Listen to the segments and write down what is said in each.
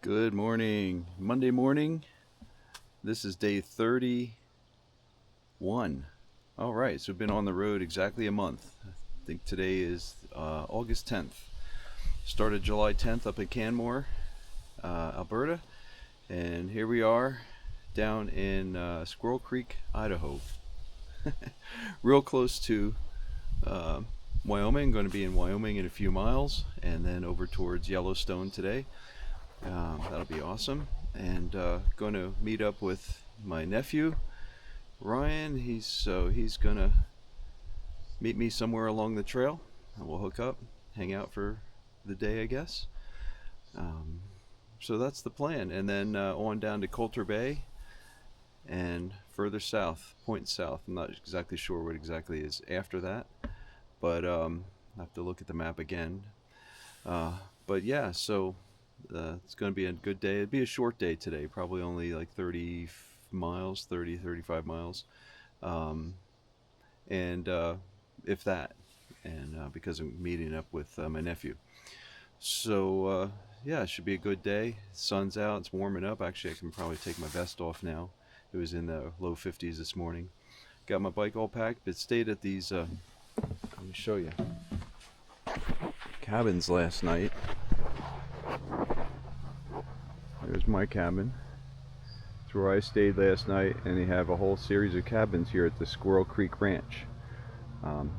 Good morning. Monday morning. This is day 31. All right, so we've been on the road exactly a month. I think today is August 10th. Started July 10th up in Canmore, Alberta, and here we are down in Squirrel Creek, Idaho. Real close to Wyoming. Going to be in Wyoming in a few miles, and then over towards Yellowstone today. That'll be awesome. And going to meet up with my nephew Ryan. He's gonna meet me somewhere along the trail, and we'll hook up, hang out for the day, I guess. So that's the plan, and then on down to Coulter Bay and further south, Point South. I'm not exactly sure what exactly is after that, but I have to look at the map again. But yeah, so it's going to be a good day. It'd be a short day today, probably only like 30 miles, 35 miles, and if that, and because I'm meeting up with my nephew. So yeah, it should be a good day. Sun's out, it's warming up. Actually, I can probably take my vest off now. It was in the low 50s this morning. Got my bike all packed, but stayed at these, let me show you, cabins last night. There's my cabin. It's where I stayed last night, and they have a whole series of cabins here at the Squirrel Creek Ranch.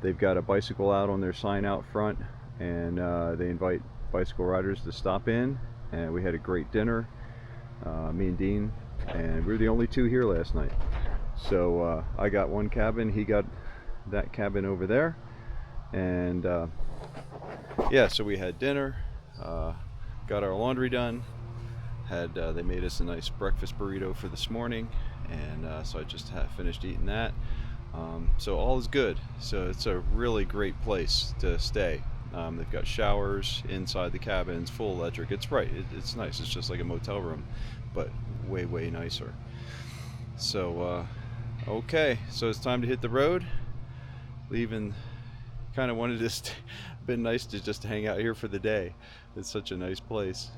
They've got a bicycle out on their sign out front, and they invite bicycle riders to stop in, and we had a great dinner, me and Dean, and we were the only two here last night. So I got one cabin, he got that cabin over there, and yeah, so we had dinner, got our laundry done. They made us a nice breakfast burrito for this morning, and so I just finished eating that. So all is good. So it's a really great place to stay. They've got showers inside the cabins, full electric. It's it's nice. It's just like a motel room, but way nicer. So okay, so it's time to hit the road. Leaving, kind of wanted to been nice to just hang out here for the day. It's such a nice place.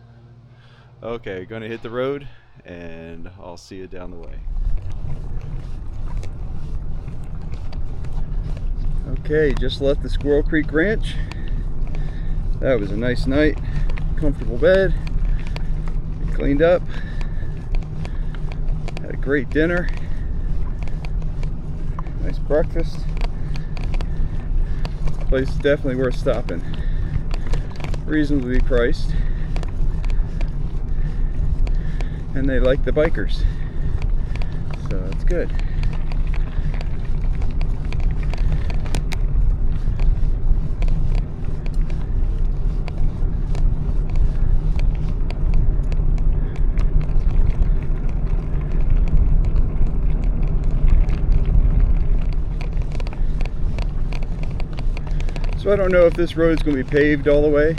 Okay, gonna hit the road, and I'll see you down the way. Okay, just left the Squirrel Creek Ranch. That was a nice night. Comfortable bed. Cleaned up. Had a great dinner. Nice breakfast. Place is definitely worth stopping. Reasonably priced. And they like the bikers, so it's good. So I don't know if this road is going to be paved all the way.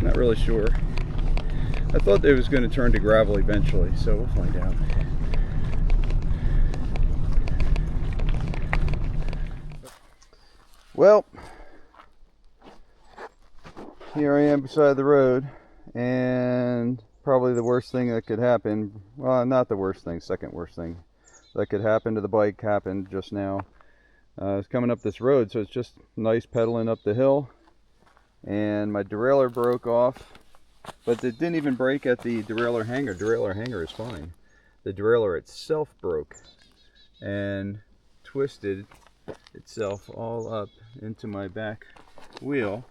Not really sure. I thought it was going to turn to gravel eventually, so we'll find out. Well, here I am beside the road, and probably the worst thing that could happen, well, not the worst thing, second worst thing that could happen to the bike happened just now. I was coming up this road, so it's just nice pedaling up the hill, and my derailleur broke off. But it didn't even break at the derailleur hanger. Derailleur hanger is fine. The derailleur itself broke and twisted itself all up into my back wheel,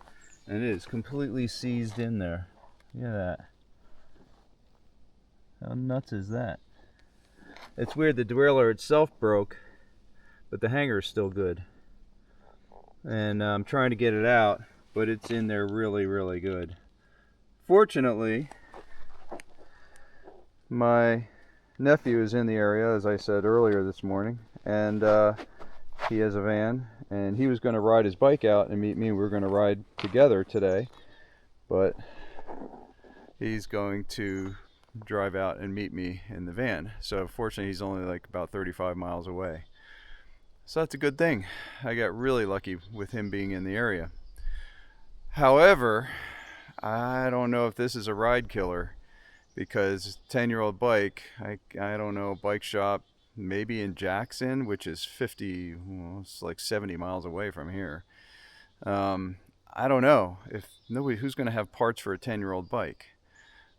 and it is completely seized in there. Look at that. How nuts is that? It's weird, the derailleur itself broke, but the hanger is still good. And I'm trying to get it out, but it's in there really good. Fortunately, my nephew is in the area, as I said earlier this morning, and he has a van, and he was going to ride his bike out and meet me. We were going to ride together today, but he's going to drive out and meet me in the van. So fortunately, he's only like about 35 miles away. So that's a good thing. I got really lucky with him being in the area. However, I don't know if this is a ride killer. because 10-year-old bike, I don't know, bike shop maybe in Jackson, which is 50, well, it's like 70 miles away from here. I don't know if nobody who's going to have parts for a 10-year-old bike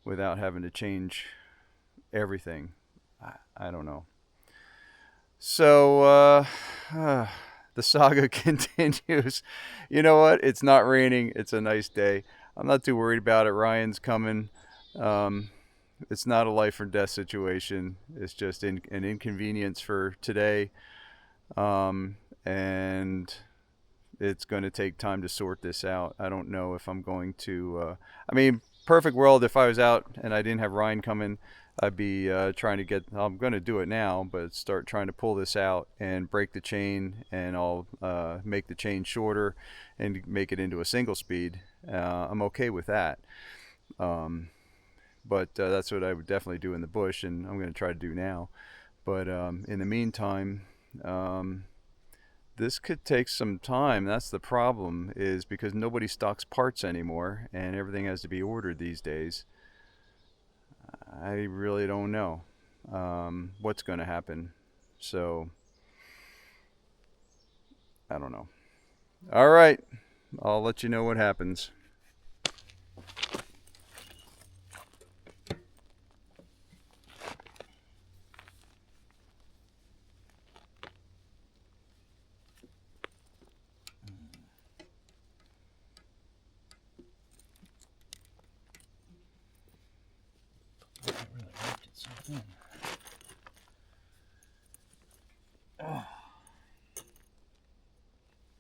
without having to change everything. I don't know. So the saga continues. You know what? It's not raining. It's a nice day. I'm not too worried about it. Ryan's coming. It's not a life or death situation. It's just an inconvenience for today. And it's going to take time to sort this out. I don't know if I'm going to, I mean, perfect world, if I was out and I didn't have Ryan coming, I'd be trying to get, I'm going to do it now, but start trying to pull this out and break the chain, and I'll make the chain shorter and make it into a single speed. I'm okay with that. But that's what I would definitely do in the bush, and I'm going to try to do now. But in the meantime, this could take some time. That's the problem, is because nobody stocks parts anymore and everything has to be ordered these days. I really don't know what's going to happen. So, I don't know. All right. I'll let you know what happens. Oh.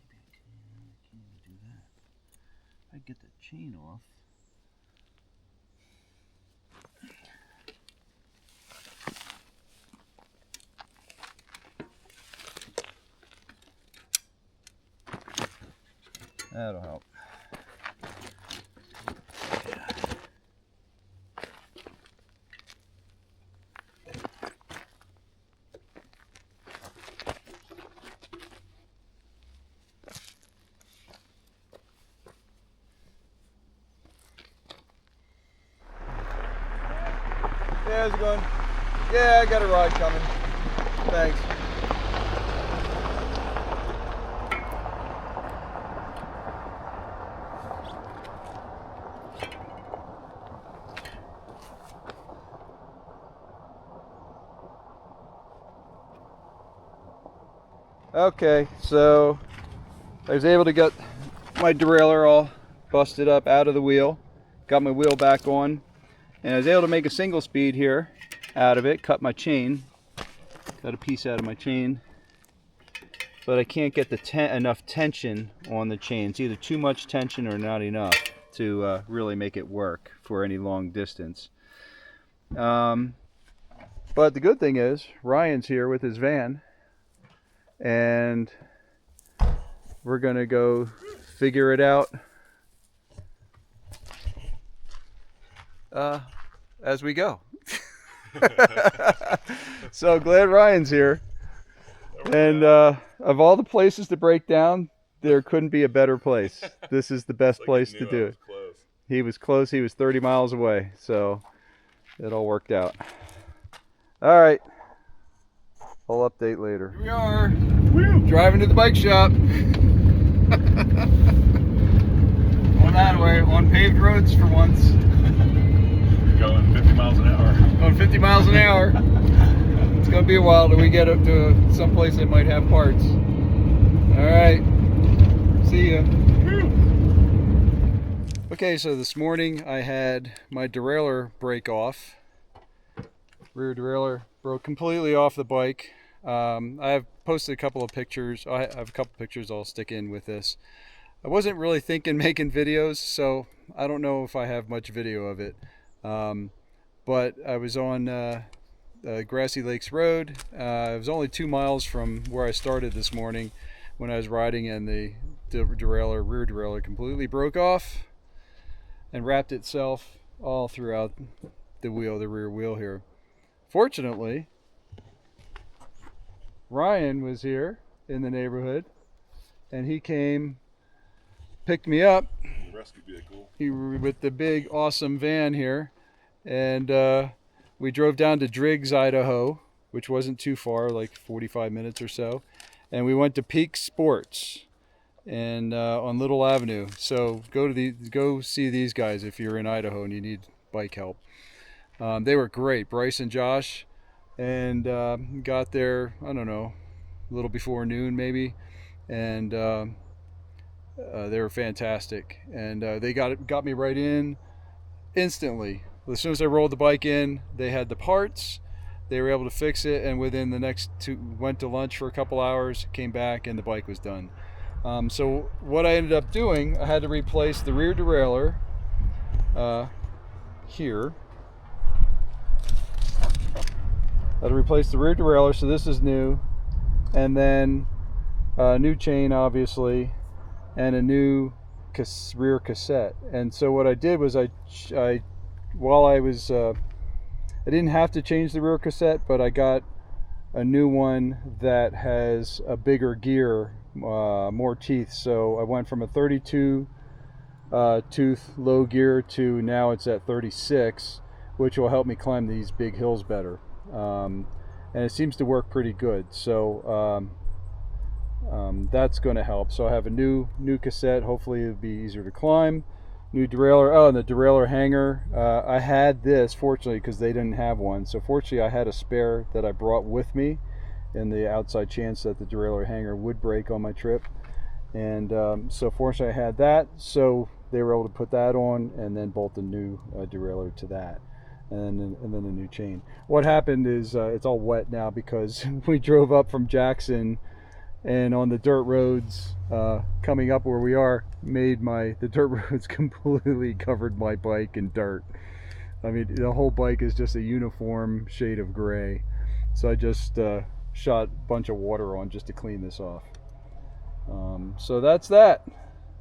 Maybe I can't even do that. If I get the chain off. That'll help. Yeah, how's it going? Yeah, I got a ride coming. Thanks. Okay, so I was able to get my derailleur all busted up out of the wheel, got my wheel back on, and I was able to make a single speed here out of it, cut my chain, got a piece out of my chain, but I can't get the enough tension on the chain. It's either too much tension or not enough to really make it work for any long distance. But the good thing is Ryan's here with his van, and we're gonna go figure it out as we go. So glad Ryan's here. And of all the places to break down, there couldn't be a better place. This is the best place to do it. He was close. He was 30 miles away, so it all worked out. All right. I'll update later. Here we are. Woo! Driving to the bike shop. Going that way, on paved roads for once. Going 50 miles an hour. Going 50 miles an hour. It's going to be a while till we get up to some place that might have parts. All right. See ya. Woo! Okay, so this morning I had my derailleur break off. Rear derailleur broke completely off the bike. I've posted a couple of pictures. I have a couple of pictures I'll stick in with this. I wasn't really thinking making videos, so I don't know if I have much video of it. But I was on Grassy Lakes Road. It was only 2 miles from where I started this morning when I was riding, and the derailleur, rear derailleur, completely broke off and wrapped itself all throughout the wheel, the rear wheel here. Fortunately, Ryan was here in the neighborhood, and he came, picked me up. Rescue vehicle. He with the big awesome van here, and we drove down to Driggs, Idaho, which wasn't too far, like 45 minutes or so, and we went to Peak Sports and on Little Avenue. So go see these guys if you're in Idaho and you need bike help. They were great, Bryce and Josh, and got there, I don't know, a little before noon maybe, and they were fantastic, and they got me right in instantly. As soon as I rolled the bike in, they had the parts, they were able to fix it, and within the next two, went to lunch for a couple hours, came back, and the bike was done. So what I ended up doing, I had to replace the rear derailleur here. I had to replace the rear derailleur, so this is new, and then a new chain, obviously, and a new rear cassette. And so what I did was I didn't have to change the rear cassette, but I got a new one that has a bigger gear, more teeth. So I went from a 32 tooth low gear to now it's at 36, which will help me climb these big hills better. And it seems to work pretty good. So that's going to help. So I have a new cassette. Hopefully it'll be easier to climb. New derailleur. Oh, and the derailleur hanger. I had this, fortunately, because they didn't have one. So fortunately I had a spare that I brought with me in the outside chance that the derailleur hanger would break on my trip. And so fortunately I had that. So they were able to put that on and then bolt the new derailleur to that. And then a new chain. What happened is it's all wet now because we drove up from Jackson, and on the dirt roads coming up where we are, the dirt roads completely covered my bike in dirt. I mean, the whole bike is just a uniform shade of gray. So I just shot a bunch of water on just to clean this off. So that's that.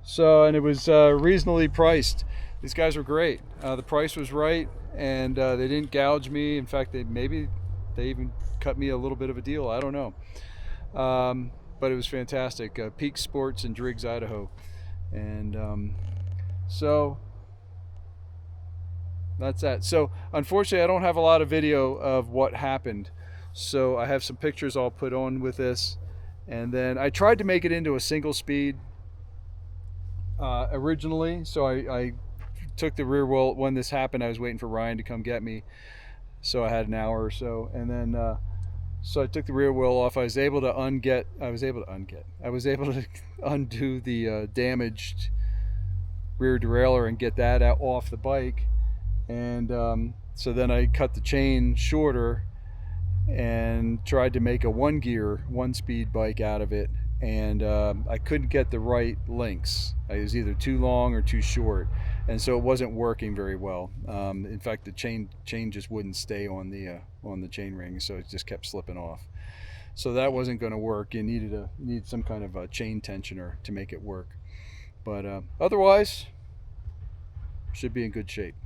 So, and it was reasonably priced. These guys were great. The price was right, and they didn't gouge me. In fact, maybe they even cut me a little bit of a deal. I don't know. But it was fantastic. Peak Sports in Driggs, Idaho. And so that's that. So unfortunately I don't have a lot of video of what happened. So I have some pictures I'll put on with this. And then I tried to make it into a single speed originally. So I took the rear wheel. When this happened, I was waiting for Ryan to come get me. So I had an hour or so. And then so I took the rear wheel off. I was able to undo the damaged rear derailleur and get that off the bike. And so then I cut the chain shorter and tried to make a one speed bike out of it. And I couldn't get the right lengths. I was either too long or too short, and so it wasn't working very well. In fact, the chain just wouldn't stay on the chain ring, so it just kept slipping off. So that wasn't going to work. You needed some kind of a chain tensioner to make it work. But otherwise, should be in good shape.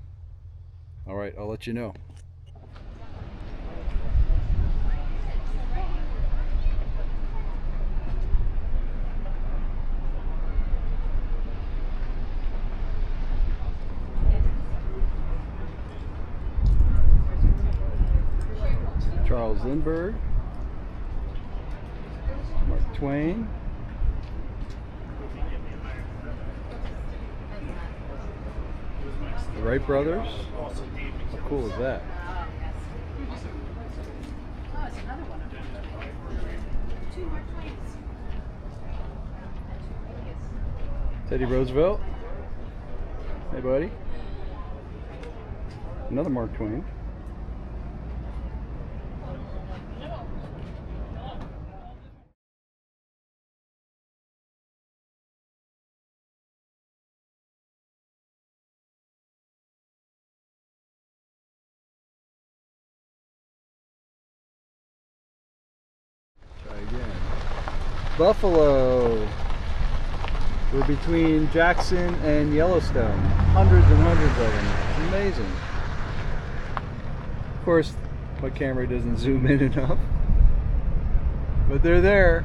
All right, I'll let you know. Charles Lindbergh, Mark Twain, the Wright brothers. How cool is that? Teddy Roosevelt. Hey, buddy. Another Mark Twain. Try again. Buffalo. We're between Jackson and Yellowstone. Hundreds and hundreds of them. It's amazing. Of course, my camera doesn't zoom in enough, but they're there.